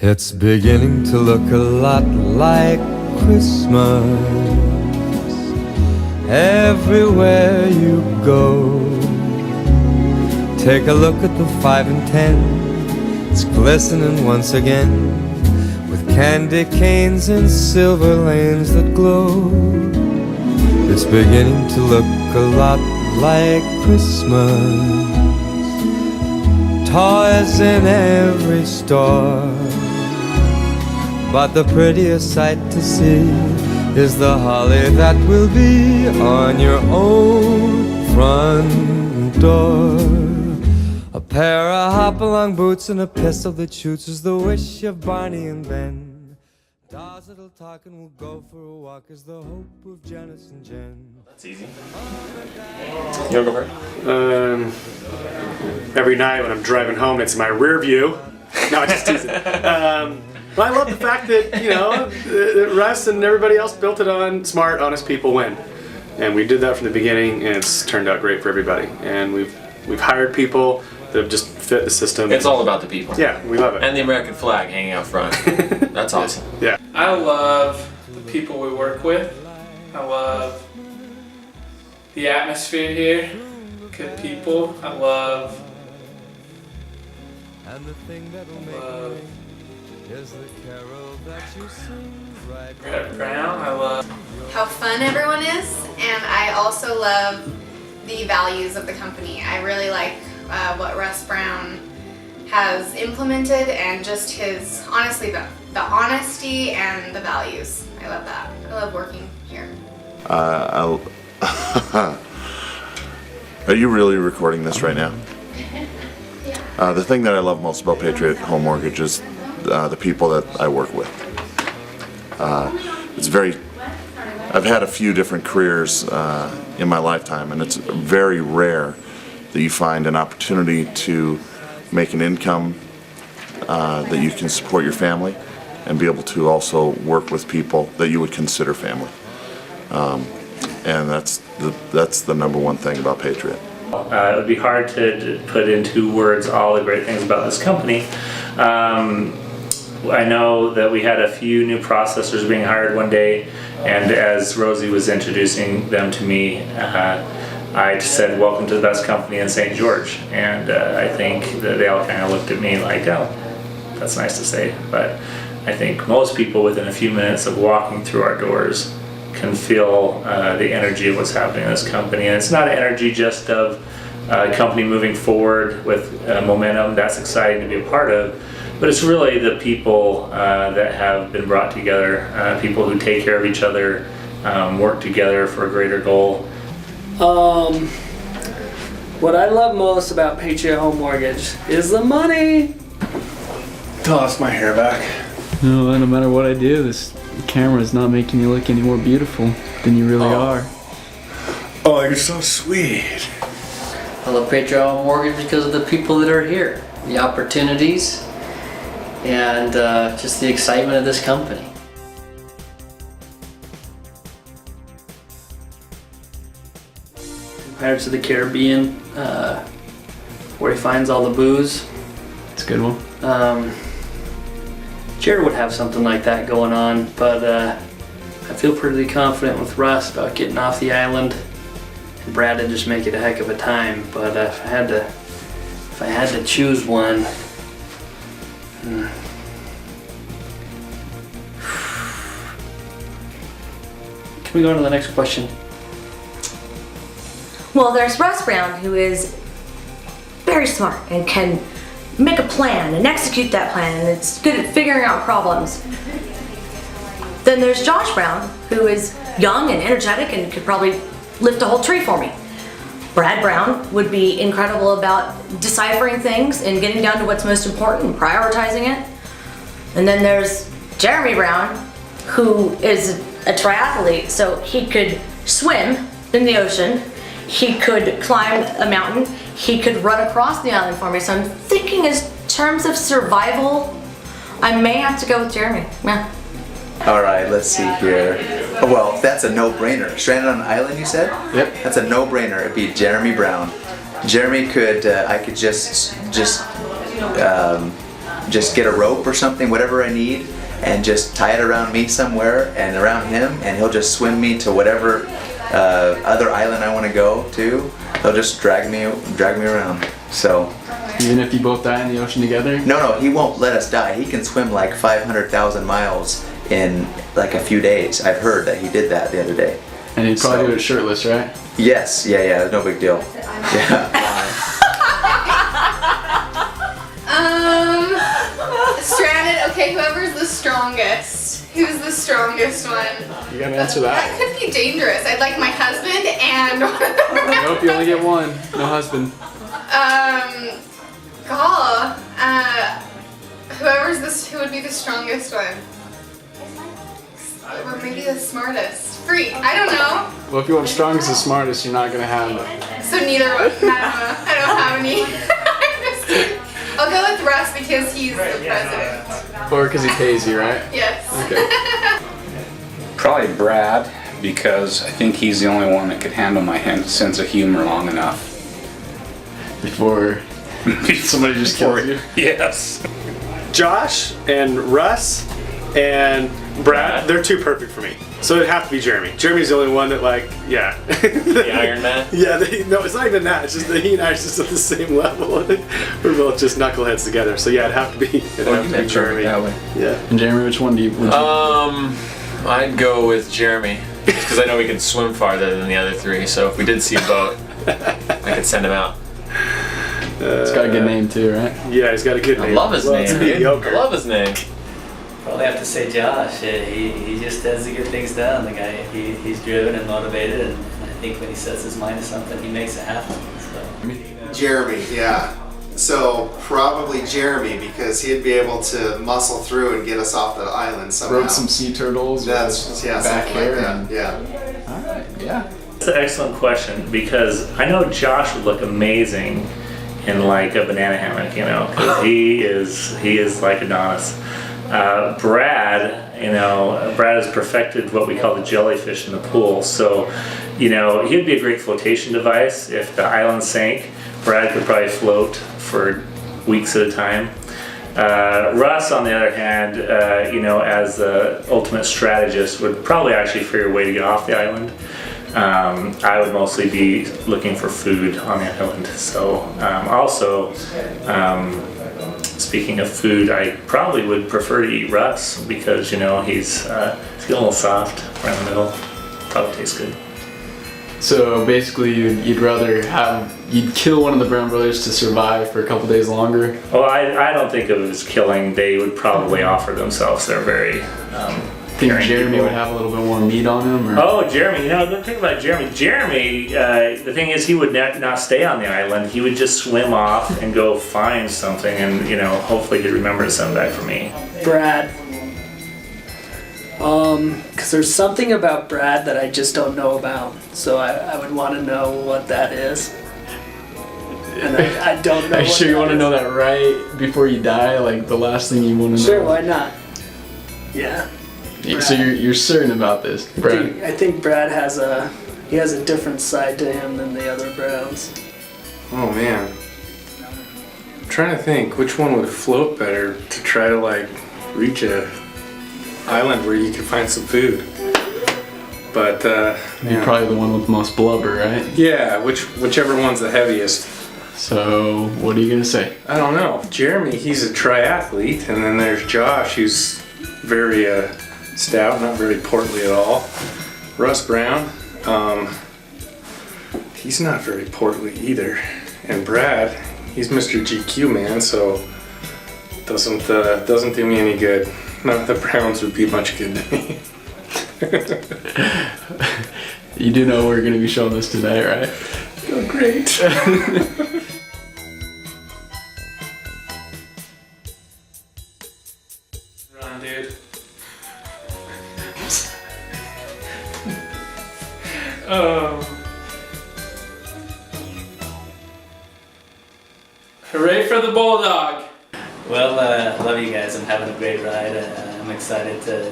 It's beginning to look a lot like Christmas everywhere you go. Take a look at the 5 and 10. It's glistening once again with candy canes and silver lanes that glow. It's beginning to look a lot like Christmas. Toys in every store, but the prettiest sight to see is the holly that will be on your own front door. A pair of hop-along boots and a pistol that shoots is the wish of Barney and Ben. Dolls that'll talk and will go for a walk is the hope of Janice and Jen. That's easy. You wanna go first? Every night when I'm driving home, it's my rear view. No, just teasing. Well, I love the fact that, you know, that Russ and everybody else built it on smart, honest people win. And we did that from the beginning, and it's turned out great for everybody. And we've hired people that have just fit the system. It's all about the people. Yeah, we love it. And the American flag hanging out front. That's awesome. Yeah. I love the people we work with. I love the atmosphere here. Good people. I love Brett Brown. I love how fun everyone is, and I also love the values of the company. I really like what Russ Brown has implemented, and just his, honestly, the honesty and the values. I love that. I love working here. Are you really recording this right now? The thing that I love most about Patriot Home Mortgage is the people that I work with. I've had a few different careers in my lifetime, and it's very rare that you find an opportunity to make an income that you can support your family and be able to also work with people that you would consider family. And that's the number one thing about Patriot. It would be hard to put into words all the great things about this company. I know that we had a few new processors being hired one day, and as Rosie was introducing them to me, I said, "Welcome to the best company in St. George." And I think that they all kind of looked at me like, "Oh, that's nice to say." But I think most people within a few minutes of walking through our doors can feel the energy of what's happening in this company. And it's not an energy just of a company moving forward with momentum. That's exciting to be a part of. But it's really the people that have been brought together, people who take care of each other, work together for a greater goal. what I love most about Patriot Home Mortgage is the money. Toss my hair back. No matter what I do, this camera is not making you look any more beautiful than you really are. Oh, you're so sweet. I love Patriot Home Mortgage because of the people that are here, the opportunities, and just the excitement of this company. Pirates of the Caribbean, where he finds all the booze. It's a good one. Jared would have something like that going on, but I feel pretty confident with Russ about getting off the island. And Brad would just make it a heck of a time. But if I had to choose one, can we go on to the next question? Well, there's Russ Brown, who is very smart and can make a plan and execute that plan, and it's good at figuring out problems. Then there's Josh Brown, who is young and energetic and could probably lift a whole tree for me. Brad Brown would be incredible about deciphering things and getting down to what's most important and prioritizing it. And then there's Jeremy Brown, who is a triathlete, so he could swim in the ocean, he could climb a mountain, he could run across the island for me. So I'm thinking in terms of survival, I may have to go with Jeremy. Yeah. All right, let's see here. Oh, well, that's a no-brainer. Stranded on an island, you said? Yep. That's a no-brainer. It'd be Jeremy Brown. Jeremy could, I could just just get a rope or something, whatever I need, and just tie it around me somewhere and around him, and he'll just swim me to whatever other island I want to go to. He'll just drag me around. So. Even if you both die in the ocean together? No, he won't let us die. He can swim like 500,000 miles in like a few days. I've heard that he did that the other day. And he'd probably do it shirtless, right? Yes, yeah, no big deal. Yeah. Stranded. Okay, whoever's the strongest. Who's the strongest one? You gotta answer that. That could be dangerous. I'd like my husband and. Nope, you only get one. No husband. Who would be the strongest one? Or maybe the smartest. Freak. I don't know. Well, if you want strongest and smartest, you're not gonna have it. So neither one. I don't have any. I'm just kidding. I'll go with Russ because he's the president. Or because he pays you, right? Yes. Okay. Probably Brad, because I think he's the only one that could handle my sense of humor long enough. Before somebody just kills you? Yes. Josh and Russ and Brad, they're too perfect for me. So it'd have to be Jeremy. Jeremy's the only one that, like, yeah. The Iron Man? Yeah, no, it's not even that. It's just that he and I are just at the same level. We're both just knuckleheads together. So yeah, it'd have to be Jeremy. That way. Yeah. And Jeremy, which one would you? I'd go with Jeremy. Just because I know we can swim farther than the other three. So if we did see a boat, I could send him out. It's got a good name too, right? Yeah, he's got a good name. I love his name, dude. Mediocre. I love his name. Probably have to say Josh. He just tends to get things done. The guy, he's driven and motivated, and I think when he sets his mind to something, he makes it happen. So. Jeremy, yeah. So probably Jeremy, because he'd be able to muscle through and get us off the island somehow. Rode some sea turtles. That's back here. Like that. Yeah. All right. Yeah. That's an excellent question, because I know Josh would look amazing in like a banana hammock, you know, because he is like Adonis. Brad has perfected what we call the jellyfish in the pool. So, you know, he'd be a great flotation device. If the island sank, Brad could probably float for weeks at a time. Russ, on the other hand, as the ultimate strategist, would probably actually figure a way to get off the island. I would mostly be looking for food on the island. So, speaking of food, I probably would prefer to eat Russ because, you know, he's getting a little soft around the middle. Probably tastes good. So basically, you'd kill one of the Brown brothers to survive for a couple days longer. Well, I don't think of it as killing. They would probably offer themselves. They're very. Think Jeremy would have a little bit more meat on him? Or? Oh, Jeremy, don't think about Jeremy. Jeremy, the thing is, he would not stay on the island. He would just swim off and go find something, and, you know, hopefully he'd remember to send back for me. Brad. Because there's something about Brad that I just don't know about. So I would want to know what that is. And I don't know. Are you sure you want to know that right before you die? Like the last thing you want to know? Sure, why not? Yeah. So you're certain about this, Brad? I think Brad has a different side to him than the other Browns. Oh man. I'm trying to think which one would float better to try to like reach a island where you could find some food. But you're probably the one with the most blubber, right? Yeah, whichever one's the heaviest. So what are you gonna say? I don't know. Jeremy, he's a triathlete, and then there's Josh, who's very stout, not very portly at all. Russ Brown, he's not very portly either. And Brad, he's Mr. GQ man, so doesn't do me any good. None of the Browns would be much good to me. You do know we're gonna be showing this tonight, right? Oh, great. Run, dude. Hooray for the Bulldog! Well, I love you guys. I'm having a great ride. I'm excited to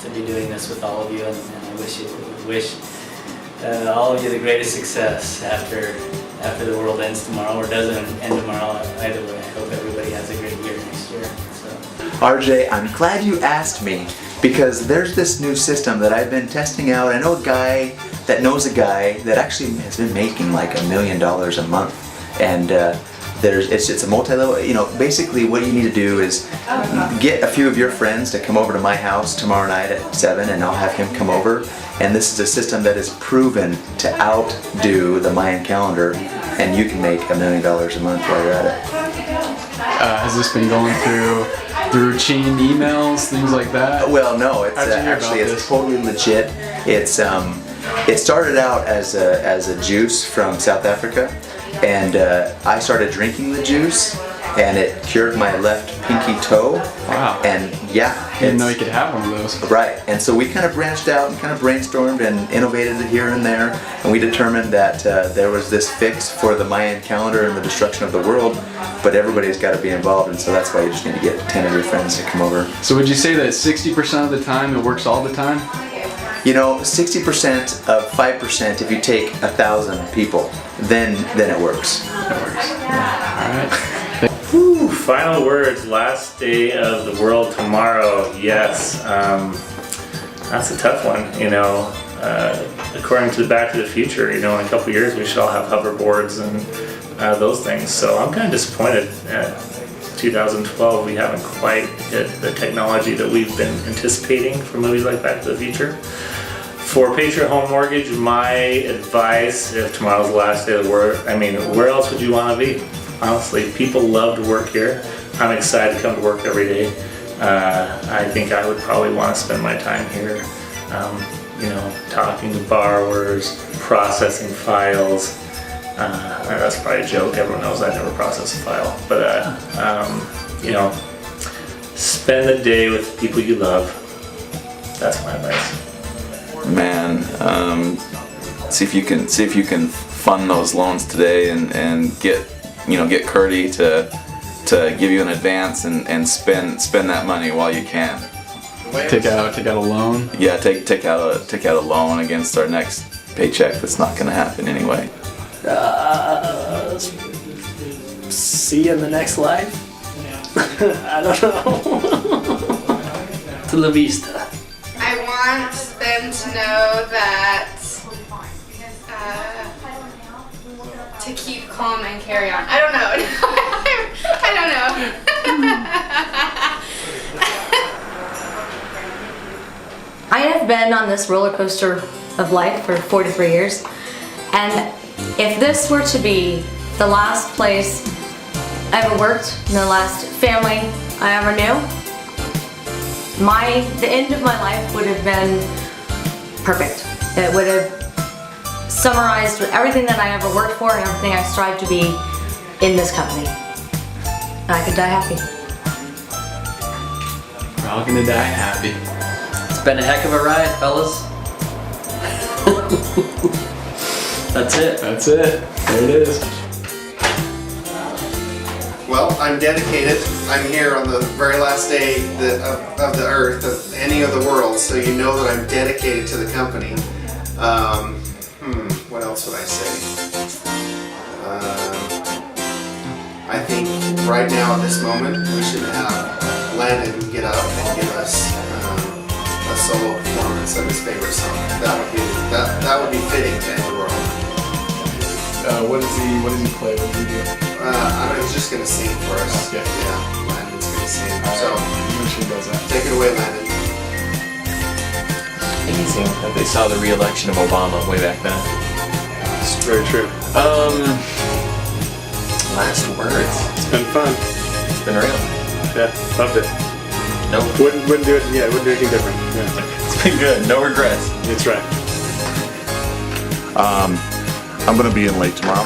be doing this with all of you, and I wish all of you the greatest success after the world ends tomorrow, or doesn't end tomorrow. Either way, I hope everybody has a great year next year. So RJ, I'm glad you asked me, because there's this new system that I've been testing out. I know a guy that knows a guy that actually has been making like $1 million a month, and it's a multi-level. You know, basically what you need to do is get a few of your friends to come over to my house tomorrow night at 7, and I'll have him come over. And this is a system that is proven to outdo the Mayan calendar, and you can make $1 million a month while you're at it. Has this been going through chain emails, things like that? Well, no, it's How'd you hear actually about it's this? totally legit. It's it started out as a juice from South Africa, and I started drinking the juice, and it cured my left pinky toe. Wow. And yeah, Didn't know you could have one of those. right. And so we kind of branched out and kind of brainstormed and innovated here and there, and we determined that there was this fix for the Mayan calendar and the destruction of the world, but everybody's got to be involved, and so that's why you just need to get 10 of your friends to come over. So would you say that 60% of the time it works all the time? You know, 60% of 5%, if you take 1,000 people, then it works. It works. All right. Whew, final words. Last day of the world tomorrow. Yes, that's a tough one. You know, according to Back to the Future, you know, in a couple years we should all have hoverboards and those things. So I'm kind of disappointed. 2012, we haven't quite hit the technology that we've been anticipating for movies like Back to the Future. For Patriot Home Mortgage, my advice, if tomorrow's the last day of the world, I mean, where else would you want to be? Honestly, people love to work here. I'm excited to come to work every day. I think I would probably want to spend my time here, you know, talking to borrowers, processing files. That's probably a joke. Everyone knows I never process a file. But, you know, spend the day with people you love. That's my advice. Man, see if you can fund those loans today and get Curdy to give you an advance and spend that money while you can. Take out a loan. Yeah, take out a loan against our next paycheck. That's not going to happen anyway. See you in the next life? I don't know. To la vista. I want them to know that to keep calm and carry on. I don't know. I don't know. I have been on this roller coaster of life for 43 years, and if this were to be the last place I ever worked, and the last family I ever knew, the end of my life would have been perfect. It would have summarized everything that I ever worked for and everything I strive to be in this company. I could die happy. We're all gonna die happy. It's been a heck of a ride, fellas. That's it. That's it. There it is. Well, I'm dedicated. I'm here on the very last day of the earth, of any of the world, so you know that I'm dedicated to the company. What else would I say? I think right now at this moment we should have Landon get up and give us a solo performance of his favorite song. That would be fitting to end the world. What does he play? What does he do? I was just gonna sing for us. Okay. Yeah, Landon's gonna sing. Right. So Make sure he does that. take it away, Landon. Amazing that they saw the re-election of Obama way back then. It's very true. Last words. It's been fun. It's been real. Yeah, loved it. Nope. Wouldn't do it. Yeah, wouldn't do anything different. Yeah. It's been good. No regrets. That's right. I'm gonna be in late tomorrow.